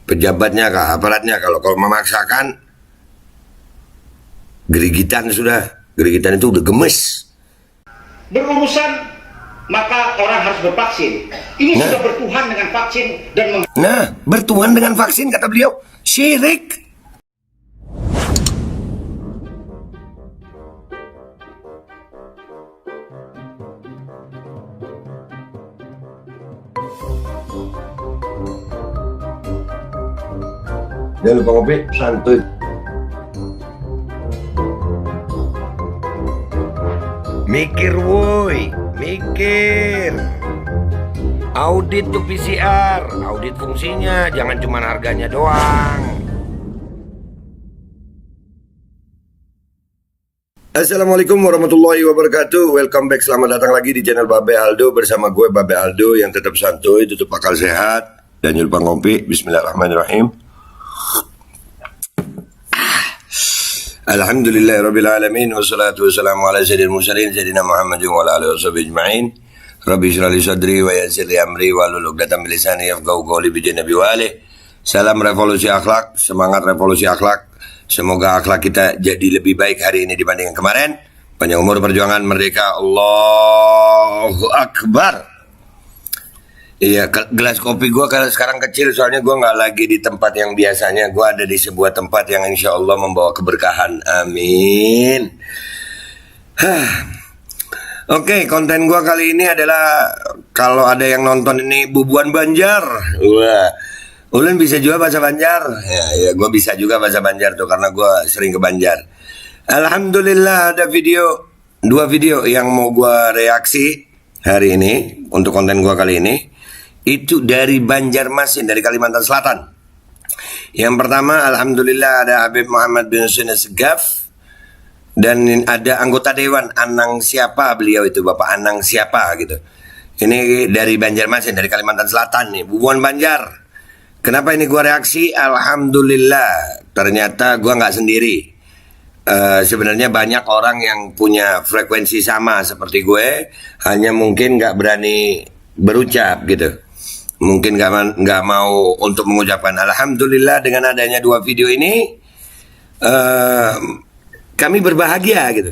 pejabatnya kah, aparatnya. Kalau memaksakan, gerigitan sudah. Gerigitan itu udah gemes. Berurusan, maka orang harus bervaksin. Ini sudah bertuhan dengan vaksin dan bertuhan dengan vaksin, kata beliau. Syirik. Jangan lupa ngopi, santuy. Mikir woi, mikir. Audit tuh PCR, audit fungsinya, jangan cuma harganya doang. Assalamualaikum warahmatullahi wabarakatuh. Welcome back, selamat datang lagi di channel Babe Aldo. Bersama gue Babe Aldo yang tetap santuy, tutup akal sehat, dan jangan lupa ngopi. Bismillahirrahmanirrahim. Alhamdulillahirrabbilalamin. Wassalatu wassalamu ala sayyidil mursalin Sayyidina Muhammadin wa ala alihi washabihi ajma'in. Rabbi shrah li sadri wa yassir li amri wahlul 'uqdatam min lisani yafqahu qawli bi nabi wa alihi. Salam revolusi akhlak, semangat revolusi akhlak. Semoga akhlak kita jadi lebih baik hari ini dibanding yang kemarin. Panjang umur, perjuangan, merdeka. Allahu Akbar. Iya, gelas kopi gue karena sekarang kecil, soalnya gue nggak lagi di tempat yang biasanya. Gue ada di sebuah tempat yang insya Allah membawa keberkahan. Amin. Oke, konten gue kali ini adalah, kalau ada yang nonton ini Bubuan Banjar. Wah, Ulun bisa juga bahasa Banjar. Ya, gue bisa juga bahasa Banjar tuh karena gue sering ke Banjar. Alhamdulillah ada dua video yang mau gue reaksi hari ini untuk konten gue kali ini. Itu dari Banjarmasin, dari Kalimantan Selatan. Yang pertama, alhamdulillah ada Habib Muhammad bin Hussein Assegaf. Dan ada anggota dewan, Anang siapa beliau itu, Bapak Anang siapa gitu. Ini dari Banjarmasin, dari Kalimantan Selatan nih, Bubuan Banjar. Kenapa ini gua reaksi? Alhamdulillah, ternyata gua nggak sendiri. Sebenarnya banyak orang yang punya frekuensi sama seperti gue, hanya mungkin nggak berani berucap gitu. Mungkin nggak mau untuk mengucapkan. Alhamdulillah dengan adanya dua video ini, kami berbahagia gitu.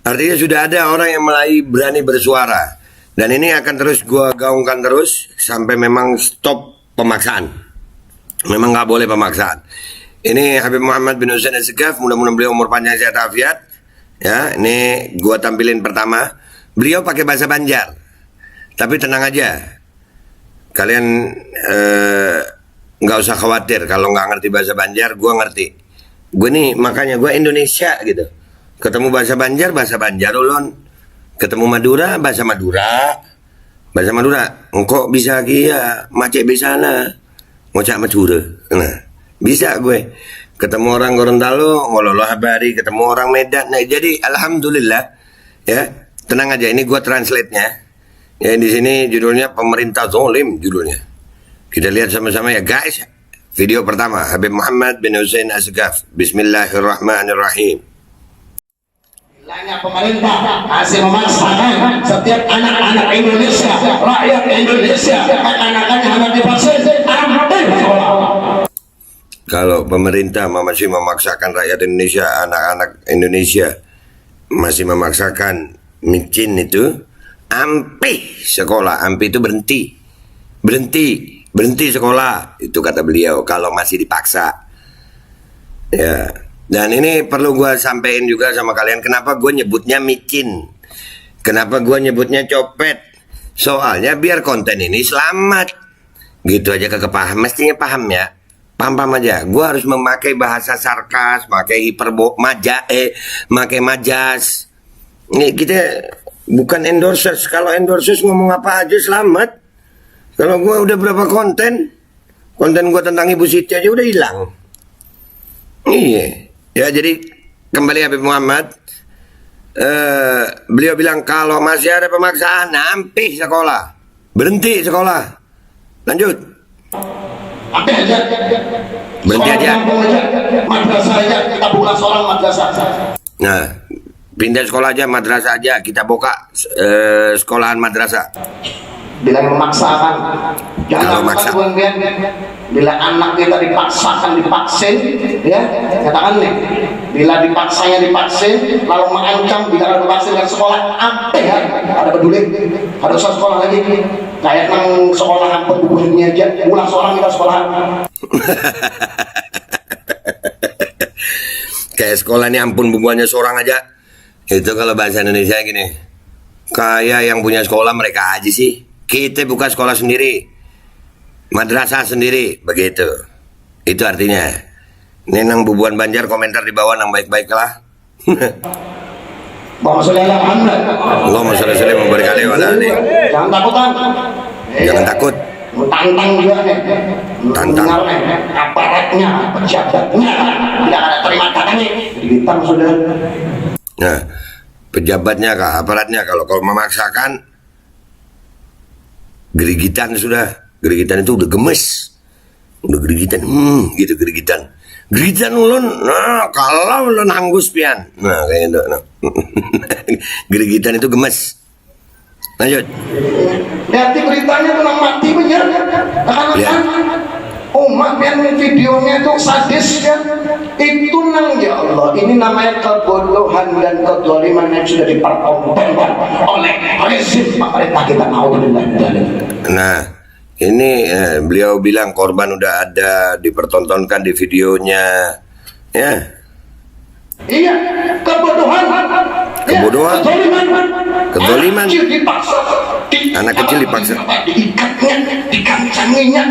Artinya sudah ada orang yang mulai berani bersuara. Dan ini akan terus gue gaungkan terus sampai memang stop pemaksaan. Memang nggak boleh pemaksaan. Ini Habib Muhammad bin Hussein Assegaf, mudah-mudahan beliau umur panjang sehat afiat. Ya, ini gue tampilin pertama. Beliau pakai bahasa Banjar. Tapi tenang aja. Kalian nggak usah khawatir kalau nggak ngerti bahasa Banjar, gue ngerti. Gue nih makanya gue Indonesia gitu. Ketemu bahasa Banjar ulun. Ketemu Madura, bahasa Madura. Bahasa Madura. Engkau bisa kia, macet bisana. Ngocak Madura. Nah, bisa gue. Ketemu orang Gorontalo, ngololo habari. Ketemu orang Medan. Nah, jadi alhamdulillah ya. Tenang aja, ini gue translate-nya. Ya, di sini judulnya Pemerintah Zolim judulnya. Kita lihat sama-sama ya guys. Video pertama, Habib Muhammad bin Hussein Assegaf. Bismillahirrahmanirrahim. Bilangnya pemerintah masih memaksakan setiap anak-anak Indonesia, rakyat Indonesia, anak-anaknya harus divaksin. Kalau pemerintah masih memaksakan rakyat Indonesia, anak-anak Indonesia masih memaksakan micin itu, ampi sekolah, ampi itu berhenti sekolah, itu kata beliau kalau masih dipaksa. Ya, dan ini perlu gue sampein juga sama kalian, kenapa gue nyebutnya micin, kenapa gue nyebutnya copet, soalnya biar konten ini selamat, gitu aja kepaham, mestinya paham ya, paham aja. Gue harus memakai bahasa sarkas, pakai pakai majas. Ini kita bukan endorses. Kalau endorses ngomong apa aja selamat. Kalau gue udah berapa konten gue tentang Ibu Siti aja udah hilang. Iya. Ya, jadi kembali Habib Muhammad. Beliau bilang kalau masih ada pemaksaan, ampi sekolah, berhenti sekolah, lanjut. Berhenti aja. Madrasah aja, kita buka seorang madrasah. Nah, pindah sekolah aja, madrasah aja, kita buka sekolahan madrasah. Bila memaksakan Kalau Jangan maksa. kemudian bila anak kita dipaksakan divaksin, ya katakan nih, bila dipaksanya divaksin, lalu mengancam bila ada vaksin dari sekolah, apa ya? Ada peduli, ada usah sekolah lagi, kayak nang sekolah ampun bukunya aja, ulang seorang kita sekolah. Kayak sekolah ini ampun bumbuannya seorang aja. Itu kalau bahasa Indonesia gini. Kayak yang punya sekolah mereka aja sih. Kita buka sekolah sendiri. Madrasah sendiri. Begitu. Itu artinya. Ini nang bubuan Banjar komentar di bawah nang baik-baik lah. Allahumma sholli ala Muhammad. Allahumma sholli wa sallim wa barik alaihi wa ala alihi. Jangan takutan. Jangan takut. Tantang juga nih. Tantang. Dengar nih, aparatnya, pejabatnya tidak ada terima katanya. Ditang sudah. Nah, pejabatnya kah, aparatnya kalau memaksakan gerigitan sudah. Gerigitan itu udah gemes. Udah gerigitan, gitu gerigitan. Gerigitan ulun, nah kalau ulun hanggus pian. Nah, kayak gitu. Nah. Gerigitan itu gemes. Lanjut. Lihat beritanya tuh nang mati bener. Ya. Umat yang videonya itu sadis kan. Itu nang ya Allah, ini namanya kebodohan dan kezaliman yang sudah dipertontonkan oleh rezim pemerintah kita. Nah, ini beliau bilang korban udah ada dipertontonkan di videonya. Ya. Iya, kebodohan. Kebodohan. Kezaliman. Anak kecil dipaksa. Diikatnya, dikancanginya,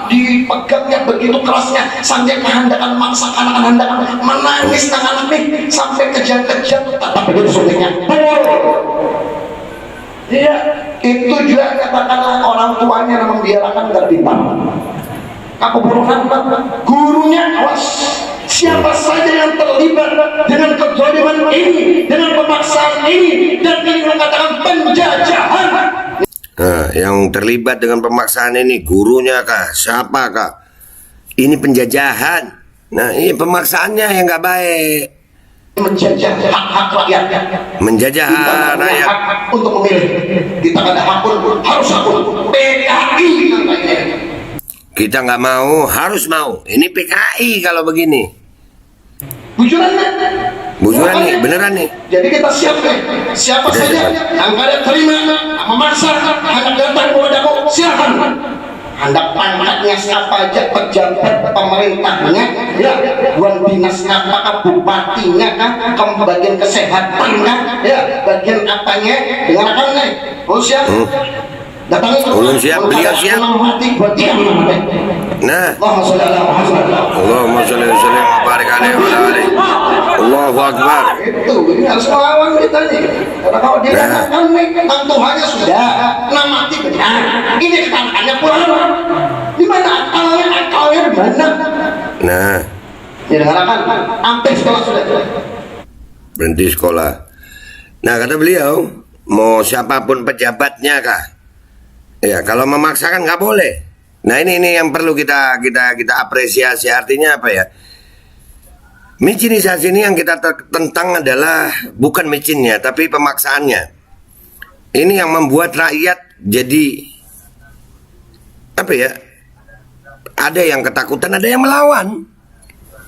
dipegangnya begitu kerasnya sampai kehendakan maksa anak-anak menangis tangan nih sampai kejang-kejang tetap begitu sulitnya. Iya, itu juga katakanlah orang tuanya yang membiarkan tertimpa. Kebodohan gurunya awas. Siapa saja yang terlibat dengan kezaliman ini, dengan pemaksaan ini, dan ini mengatakan penjajahan. Nah, yang terlibat dengan pemaksaan ini gurunya kah? Siapa kah? Ini penjajahan. Nah, ini pemaksaannya yang nggak baik. Menjajah hak-hak rakyat. Menjajah Kita punya rakyat. hak untuk memilih. Kita ada hak pun harus akun. PKI namanya. Kita nggak mau, harus mau. Ini PKI kalau begini. Bujuran nih, Beneran nih. Jadi kita siap nih. Siapa Kita saja siap. yang ada terima, memaksa, hendak datang kepadaku, silakan. Hendak pangkatnya siapa aja, pejabat pemerintahnya, ya, buan dinas apakah bupatinya, kan, bagian kesehatannya, ya, bagian apanya, dengarkan nih, oh siap. Datangi ke Ulun siap, beliau siap. mati buat dia. Nah, Allahumma sholli ala Muhammad. Allahumma sholli wa sallim wa barik alaihi wa ala alihi. Allahu akbar. Itu ini harus melawan kita nih. Karena kalau dia katakan nih tentang Tuhannya sudah, nah mati benar. Ini katakannya pulang. Di mana akalnya di mana? Nah, Ya dengarkan, sampai sekolah sudah. berhenti sekolah. Nah, kata beliau, mau siapapun pejabatnya kah? Ya, kalau memaksakan nggak boleh. Nah, ini yang perlu kita apresiasi. Artinya apa ya? Micinisasi ini yang kita tentang adalah bukan micinnya, tapi pemaksaannya. Ini yang membuat rakyat jadi apa ya? Ada yang ketakutan, ada yang melawan.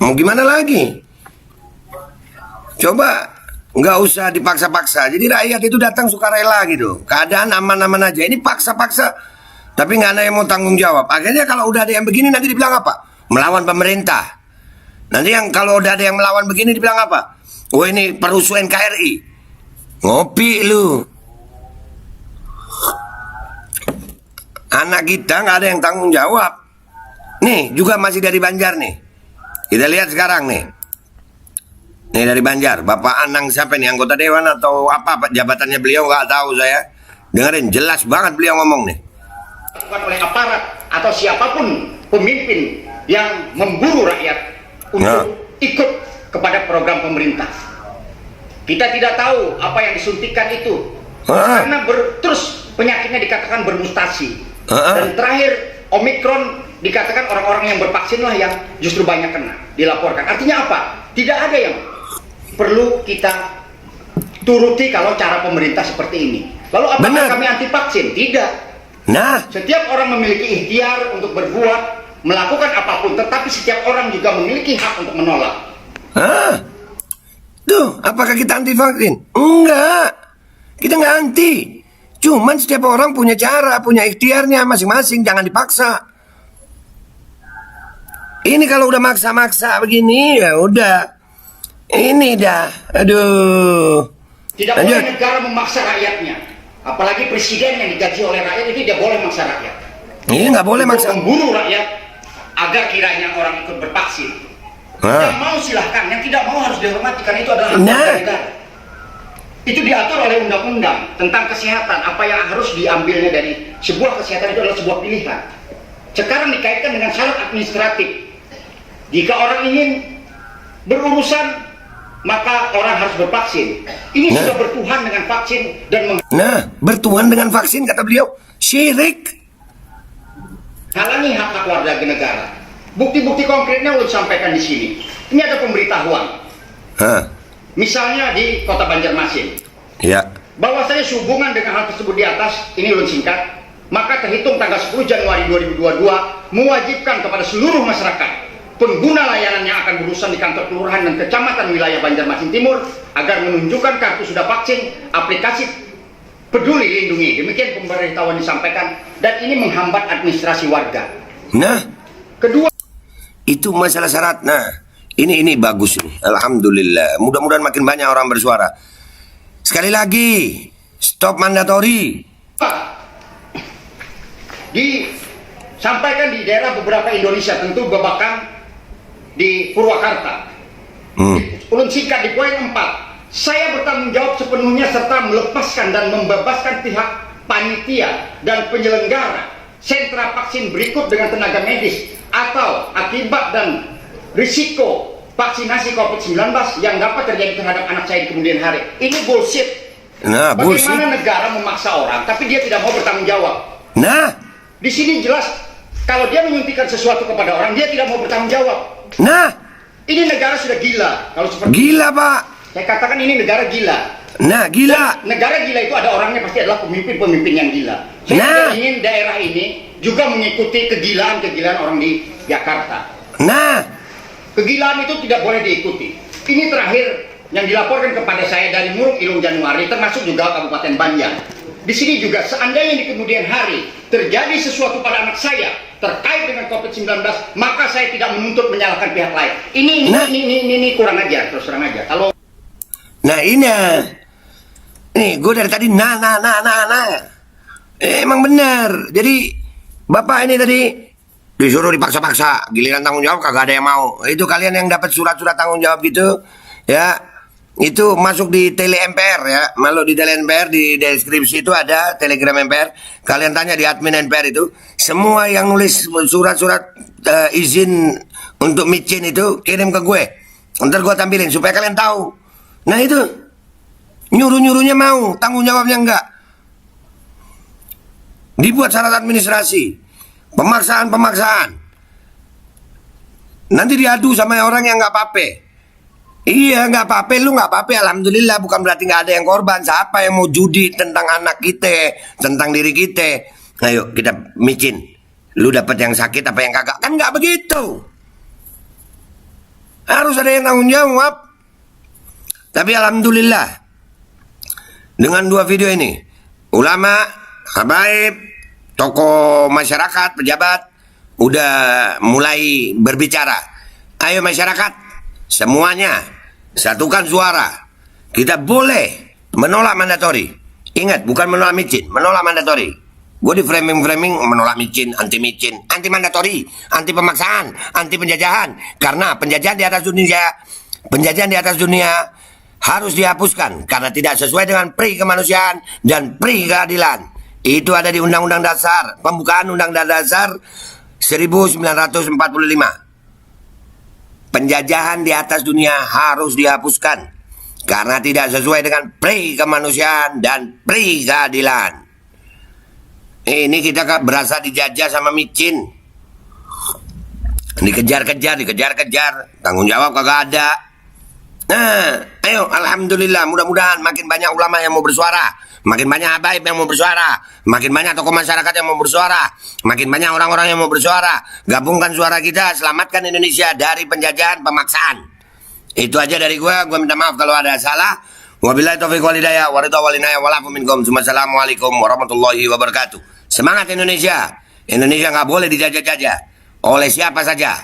Mau gimana lagi? Coba nggak usah dipaksa-paksa. Jadi rakyat itu datang sukarela gitu. Keadaan aman-aman aja. Ini paksa-paksa, tapi nggak ada yang mau tanggung jawab. Akhirnya kalau udah ada yang begini nanti dibilang apa? Melawan pemerintah. Nanti yang kalau udah ada yang melawan begini dibilang apa? Oh ini perusuh NKRI. Ngopi lu. Anak kita nggak ada yang tanggung jawab. Nih juga masih dari Banjar nih. Kita lihat sekarang nih. Nih dari Banjar, Bapak Anang siapa nih, anggota dewan atau apa jabatannya beliau nggak tahu saya. Dengerin jelas banget beliau ngomong nih. Bukan oleh aparat atau siapapun pemimpin yang memburu rakyat untuk ikut kepada program pemerintah. Kita tidak tahu apa yang disuntikan itu karena terus penyakitnya dikatakan bermutasi dan terakhir Omikron dikatakan orang-orang yang bervaksin lah yang justru banyak kena dilaporkan. Artinya apa? Tidak ada yang perlu kita turuti kalau cara pemerintah seperti ini. Lalu apakah kami anti vaksin? Tidak. Nah, Setiap orang memiliki ikhtiar untuk berbuat, melakukan apapun, tetapi setiap orang juga memiliki hak untuk menolak. tuh, apakah kita anti vaksin? Enggak, kita nggak anti. Cuman setiap orang punya cara, punya ikhtiarnya masing-masing, jangan dipaksa. Ini kalau udah maksa-maksa begini, ya udah. Ini dah, aduh. Tidak boleh negara memaksa rakyatnya. Apalagi presiden yang digaji oleh rakyat itu tidak boleh maksa rakyat. Ini nggak boleh Untuk maksa. membunuh rakyat agar kiranya orang ikut bervaksin. Yang mau silahkan, yang tidak mau harus dihormati karena itu adalah hak warga negara. Itu diatur oleh undang-undang tentang kesehatan. Apa yang harus diambilnya dari sebuah kesehatan itu adalah sebuah pilihan. Sekarang dikaitkan dengan syarat administratif. Jika orang ingin berurusan, maka orang harus bervaksin. Ini sudah bertuhan dengan vaksin dan Bertuhan dengan vaksin kata beliau, syirik. halangi hak-hak warga negara. Bukti-bukti konkretnya ulun sampaikan di sini. Ini ada pemberitahuan. Misalnya di Kota Banjarmasin. Ya. Bahwasanya sehubungan dengan hal tersebut di atas, ini ulun singkat, maka terhitung tanggal 10 Januari 2022 mewajibkan kepada seluruh masyarakat pengguna layanan yang akan berurusan di kantor kelurahan dan kecamatan wilayah Banjarmasin Timur agar menunjukkan kartu sudah vaksin aplikasi Peduli Lindungi. Demikian pemberitahuan disampaikan dan ini menghambat administrasi warga. Kedua, Itu masalah syarat. Ini bagus nih. Alhamdulillah. Mudah-mudahan makin banyak orang bersuara. Sekali lagi, stop mandatori. disampaikan di daerah beberapa Indonesia, tentu Babakan di Purwakarta. Ulun singkat di poin 4, saya bertanggung jawab sepenuhnya serta melepaskan dan membebaskan pihak panitia dan penyelenggara sentra vaksin berikut dengan tenaga medis atau akibat dan risiko vaksinasi COVID-19 yang dapat terjadi terhadap anak saya di kemudian hari. Ini bullshit. Bagaimana negara memaksa orang tapi dia tidak mau bertanggung jawab? Di sini jelas kalau dia menyuntikkan sesuatu kepada orang dia tidak mau bertanggung jawab. Ini negara sudah gila. Kalau seperti Gila, Pak. saya katakan ini negara gila. Gila. Dan negara gila itu ada orangnya, pasti adalah pemimpin-pemimpin yang gila. Saya tidak ingin daerah ini juga mengikuti kegilaan-kegilaan orang di Jakarta. Kegilaan itu tidak boleh diikuti. Ini terakhir yang dilaporkan kepada saya dari Murung Ilung Januari, termasuk juga Kabupaten Banjar. Di sini juga seandainya di kemudian hari terjadi sesuatu pada anak saya terkait dengan COVID-19, maka saya tidak menuntut menyalahkan pihak lain. Ini kurang ajar, terus terang aja. Kalau nih gue dari tadi emang benar. Jadi bapak ini tadi disuruh dipaksa-paksa, giliran tanggung jawab kagak ada yang mau. Itu kalian yang dapat surat-surat tanggung jawab gitu, ya. Itu masuk di Tele MPR ya. Malu di Tele MPR, di deskripsi itu ada Telegram MPR. Kalian tanya di admin MPR itu. Semua yang nulis surat-surat izin untuk micin itu kirim ke gue. Ntar gue tampilin supaya kalian tahu. Nah itu nyuruh-nyuruhnya mau, tanggung jawabnya enggak. Dibuat syarat administrasi, pemaksaan. Nanti diadu sama orang yang nggak apa-apa. Iya, nggak apa-apa, lu nggak apa-apa, alhamdulillah. Bukan berarti nggak ada yang korban. Siapa yang mau judi tentang anak kita, tentang diri kita? Ayo kita micin. Lu dapat yang sakit apa yang kagak? Kan nggak begitu. Harus ada yang tanggung jawab. Tapi alhamdulillah dengan 2 video ini, ulama, habaib, tokoh masyarakat, pejabat udah mulai berbicara. Ayo masyarakat, semuanya satukan suara. Kita boleh menolak mandatori. Ingat, bukan menolak micin, menolak mandatori. Gue di framing menolak micin, anti mandatori, anti pemaksaan, anti penjajahan. Karena penjajahan di atas dunia harus dihapuskan karena tidak sesuai dengan pri kemanusiaan dan pri keadilan. Itu ada di Undang-Undang Dasar, pembukaan Undang-Undang Dasar 1945. Penjajahan di atas dunia harus dihapuskan karena tidak sesuai dengan pri kemanusiaan dan pri keadilan. Ini kita berasa dijajah sama micin. Dikejar-kejar, tanggung jawab kagak ada. Nah, ayo, alhamdulillah, mudah-mudahan makin banyak ulama yang mau bersuara, makin banyak habaib yang mau bersuara, makin banyak tokoh masyarakat yang mau bersuara, makin banyak orang-orang yang mau bersuara. Gabungkan suara kita, selamatkan Indonesia dari penjajahan pemaksaan. Itu aja dari gue minta maaf kalau ada salah. Wabillahi taufiq wal hidayah, wa ridha wal inayah wal afu minkum. Assalamualaikum warahmatullahi wabarakatuh. Semangat Indonesia. Indonesia nggak boleh dijajah-jajah oleh siapa saja.